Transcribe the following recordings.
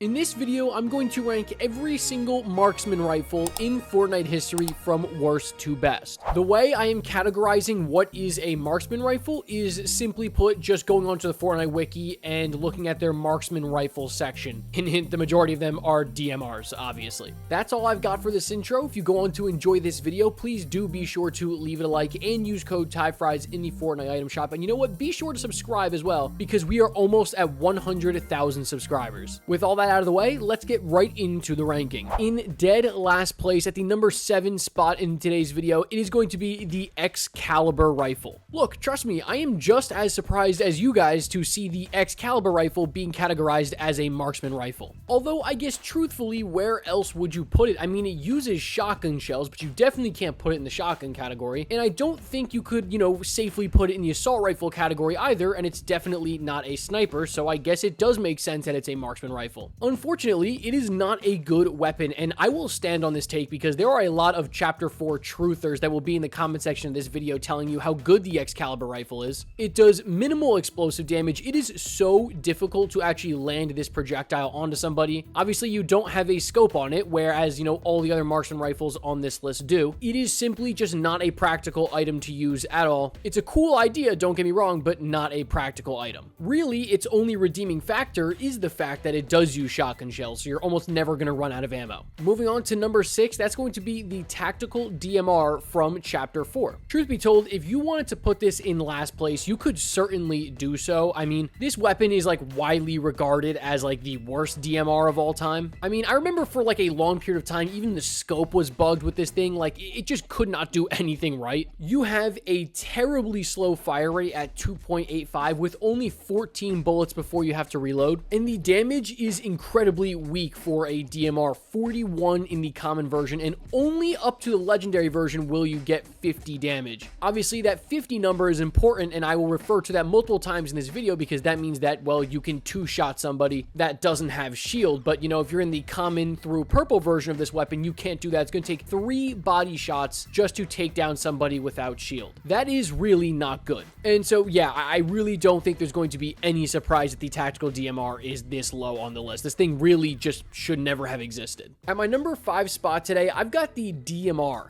In this video, I'm going to rank every single marksman rifle in Fortnite history from worst to best. The way I am categorizing what is a marksman rifle is, simply put, just going onto the Fortnite wiki and looking at their marksman rifle section. Hint, the majority of them are DMRs, obviously. That's all I've got for this intro. If you go on to enjoy this video, please do be sure to leave it a like and use code TYFRYZ in the Fortnite item shop. And you know what? Be sure to subscribe as well, because we are almost at 100,000 subscribers. With all that out of the way, let's get right into the ranking. In dead last place at the number 7 spot in today's video, it is going to be the Excalibur rifle. Look, trust me, I am just as surprised as you guys to see the Excalibur rifle being categorized as a marksman rifle. Although, I guess truthfully, where else would you put it? I mean, it uses shotgun shells, but you definitely can't put it in the shotgun category. And I don't think you could, safely put it in the assault rifle category either, and it's definitely not a sniper, so I guess it does make sense that it's a marksman rifle. Unfortunately, it is not a good weapon, and I will stand on this take because there are a lot of Chapter 4 truthers that will be in the comment section of this video telling you how good the Excalibur rifle is. It does minimal explosive damage. It is so difficult to actually land this projectile onto somebody. Obviously, you don't have a scope on it, whereas, all the other marksman rifles on this list do. It is simply just not a practical item to use at all. It's a cool idea, don't get me wrong, but not a practical item. Really, its only redeeming factor is the fact that it does use shotgun shells, so you're almost never going to run out of ammo. Moving on to number 6, that's going to be the Tactical DMR from Chapter 4. Truth be told, if you wanted to put this in last place, you could certainly do so. I mean, this weapon is widely regarded as the worst DMR of all time. I mean, I remember for a long period of time, even the scope was bugged with this thing. It just could not do anything right. You have a terribly slow fire rate at 2.85 with only 14 bullets before you have to reload, and the damage is incredibly weak for a DMR. 41 in the common version, and only up to the legendary version will you get 50 damage. Obviously, that 50 number is important, and I will refer to that multiple times in this video because that means that, well, you can two-shot somebody that doesn't have shield, but if you're in the common through purple version of this weapon, you can't do that. It's going to take 3 body shots just to take down somebody without shield. That is really not good. And so, yeah, I really don't think there's going to be any surprise that the Tactical DMR is this low on the list. This thing really just should never have existed. At my number 5 spot today, I've got the DMR.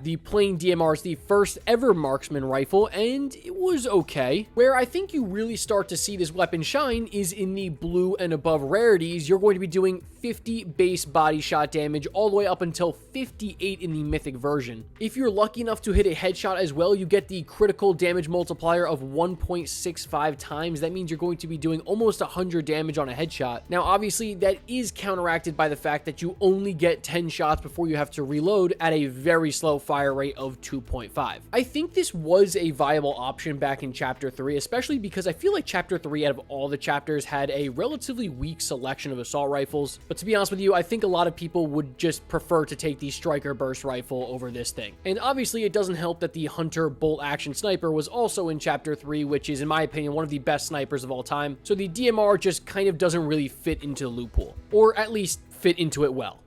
The plain DMR is the first ever marksman rifle, and it was okay. Where I think you really start to see this weapon shine is in the blue and above rarities. You're going to be doing 50 base body shot damage all the way up until 58 in the mythic version. If you're lucky enough to hit a headshot as well, you get the critical damage multiplier of 1.65 times. That means you're going to be doing almost 100 damage on a headshot. Now, obviously, that is counteracted by the fact that you only get 10 shots before you have to reload at a very slow fire rate of 2.5. I think this was a viable option back in Chapter 3, especially because I feel like Chapter 3 out of all the chapters had a relatively weak selection of assault rifles. But to be honest with you, I think a lot of people would just prefer to take the Striker Burst rifle over this thing. And obviously, it doesn't help that the Hunter Bolt Action Sniper was also in Chapter 3, which is, in my opinion, one of the best snipers of all time. So the DMR just kind of doesn't really fit into the loophole, or at least fit into it well.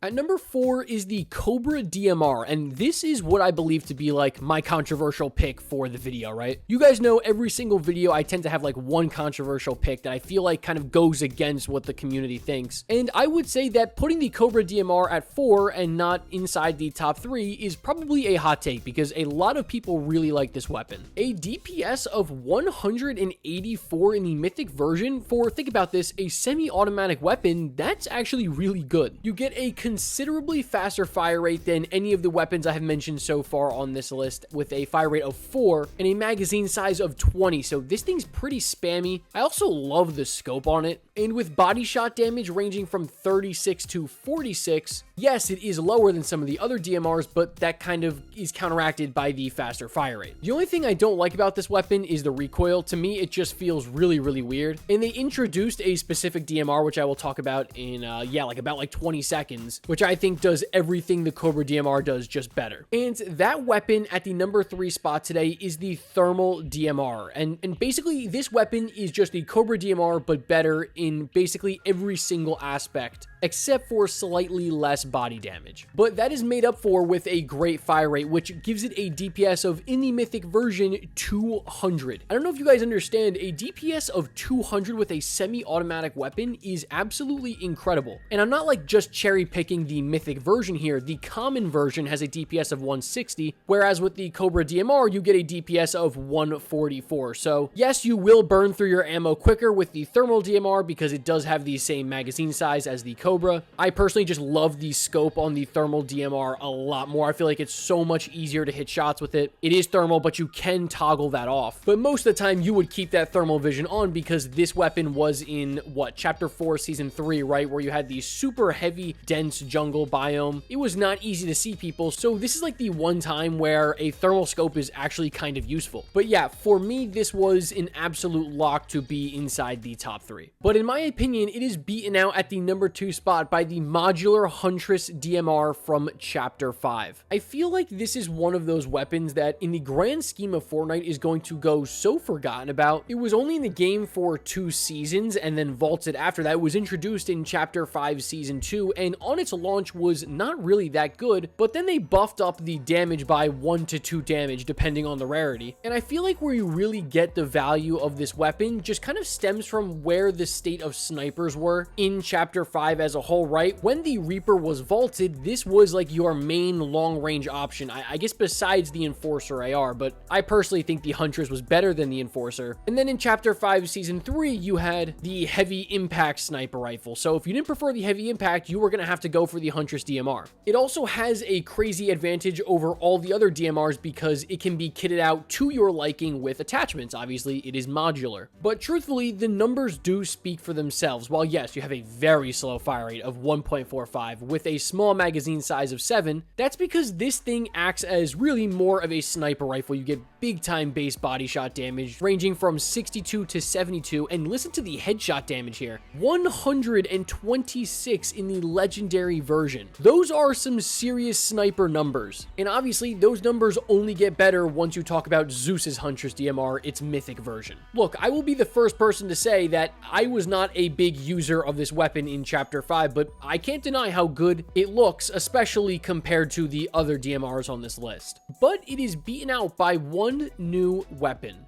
At number 4 is the Cobra DMR, and this is what I believe to be my controversial pick for the video, right? You guys know every single video I tend to have one controversial pick that I feel kind of goes against what the community thinks. And I would say that putting the Cobra DMR at 4 and not inside the top 3 is probably a hot take because a lot of people really like this weapon. A DPS of 184 in the mythic version for, think about this, a semi-automatic weapon, that's actually really good. You get a considerably faster fire rate than any of the weapons I have mentioned so far on this list, with a fire rate of 4 and a magazine size of 20, so this thing's pretty spammy. I also love the scope on it, and with body shot damage ranging from 36 to 46, yes, it is lower than some of the other DMRs, but that kind of is counteracted by the faster fire rate. The only thing I don't like about this weapon is the recoil. To me, it just feels really, really weird, and they introduced a specific DMR, which I will talk about in, about 20 seconds, which I think does everything the Cobra DMR does, just better. And that weapon at the number 3 spot today is the Thermal DMR. And basically, this weapon is just the Cobra DMR, but better in basically every single aspect, except for slightly less body damage. But that is made up for with a great fire rate, which gives it a DPS of, in the mythic version, 200. I don't know if you guys understand, a DPS of 200 with a semi-automatic weapon is absolutely incredible. And I'm not like just cherry picking the mythic version here. The common version has a DPS of 160, whereas with the Cobra DMR, you get a DPS of 144. So yes, you will burn through your ammo quicker with the thermal DMR because it does have the same magazine size as the Cobra. I personally just love the scope on the thermal DMR a lot more. I feel like it's so much easier to hit shots with it. It is thermal, but you can toggle that off. But most of the time, you would keep that thermal vision on because this weapon was in, what, Chapter 4, Season 3, right? Where you had the super heavy, dense jungle biome. It was not easy to see people, so this is like the one time where a thermal scope is actually kind of useful. But yeah, for me, this was an absolute lock to be inside the top 3. But in my opinion, it is beaten out at the number 2 spot by the modular Huntress DMR from Chapter 5. I feel like this is one of those weapons that in the grand scheme of Fortnite is going to go so forgotten about. It was only in the game for 2 seasons and then vaulted after that. It was introduced in Chapter 5 Season 2 and on its launch was not really that good, but then they buffed up the damage by 1 to 2 damage depending on the rarity. And I feel like where you really get the value of this weapon just kind of stems from where the state of snipers were in Chapter 5 as a whole, right? When the Reaper was vaulted, this was like your main long-range option, I guess besides the Enforcer AR, but I personally think the Huntress was better than the Enforcer. And then in Chapter 5 Season 3, you had the heavy impact sniper rifle. So if you didn't prefer the heavy impact, you were going to have to go for the Huntress DMR. It also has a crazy advantage over all the other DMRs because it can be kitted out to your liking with attachments. Obviously, it is modular. But truthfully, the numbers do speak for themselves. While yes, you have a very slow fire rate of 1.45 with a small magazine size of 7, that's because this thing acts as really more of a sniper rifle. You get big time base body shot damage ranging from 62 to 72, and listen to the headshot damage here, 126 in the legendary version. Those are some serious sniper numbers, and obviously those numbers only get better once you talk about Zeus's Huntress DMR, its mythic version. Look, I will be the first person to say that I was not a big user of this weapon in Chapter 5, but I can't deny how good it looks, especially compared to the other DMRs on this list. But it is beaten out by one new weapon.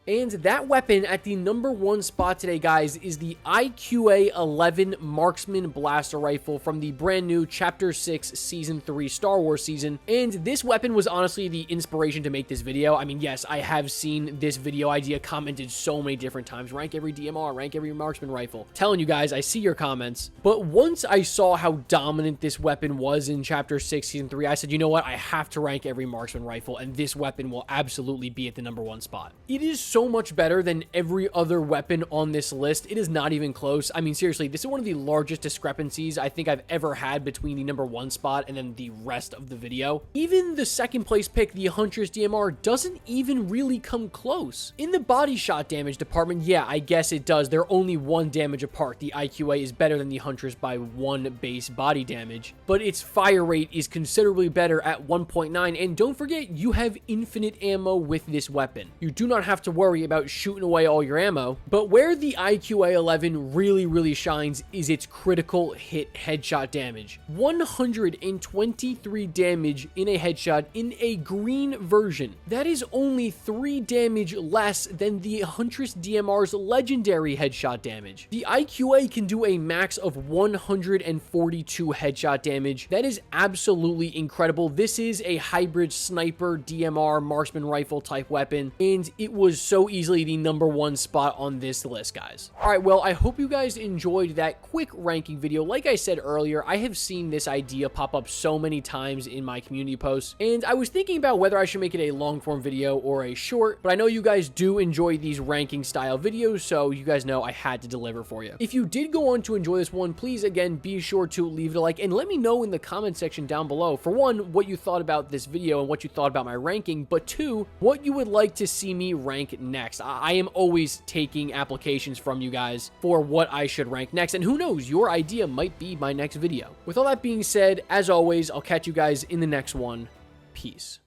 And that weapon at the number 1 spot today, guys, is the IQA-11 Marksman Blaster Rifle from the brand new Chapter 6 Season 3 Star Wars season. And this weapon was honestly the inspiration to make this video. I mean, yes, I have seen this video idea commented so many different times. Rank every DMR, rank every Marksman Rifle. Telling you guys, I see your comments. But once I saw how dominant this weapon was in Chapter 6 Season 3, I said, you know what? I have to rank every Marksman Rifle, and this weapon will absolutely be at the number 1 spot. It is so much better than every other weapon on this list. It is not even close. I mean, seriously, this is one of the largest discrepancies I think I've ever had between the number 1 spot and then the rest of the video. Even the second place pick, the Huntress DMR, doesn't even really come close. In the body shot damage department, yeah, I guess it does. They're only 1 damage apart. The IQA is better than the Huntress by 1 base body damage, but its fire rate is considerably better at 1.9, and don't forget, you have infinite ammo with this weapon. You do not have to worry about shooting away all your ammo. But where the IQA-11 really shines is its critical hit headshot damage. 123 damage in a headshot in a green version. That is only 3 damage less than the Huntress DMR's legendary headshot damage. The IQA can do a max of 142 headshot damage. That is absolutely incredible. This is a hybrid sniper DMR marksman rifle type weapon, and it was so easily the number 1 spot on this list, guys. All right, well, I hope you guys enjoyed that quick ranking video. Like I said earlier, I have seen this idea pop up so many times in my community posts, and I was thinking about whether I should make it a long form video or a short, but I know you guys do enjoy these ranking style videos, so you guys know I had to deliver for you. If you did go on to enjoy this one, please again be sure to leave it a like and let me know in the comment section down below, for one, what you thought about this video and what you thought about my ranking, but 2, what you would like to see me rank next. I am always taking applications from you guys for what I should rank next, and who knows, your idea might be my next video. With all that being said, as always, I'll catch you guys in the next one. Peace.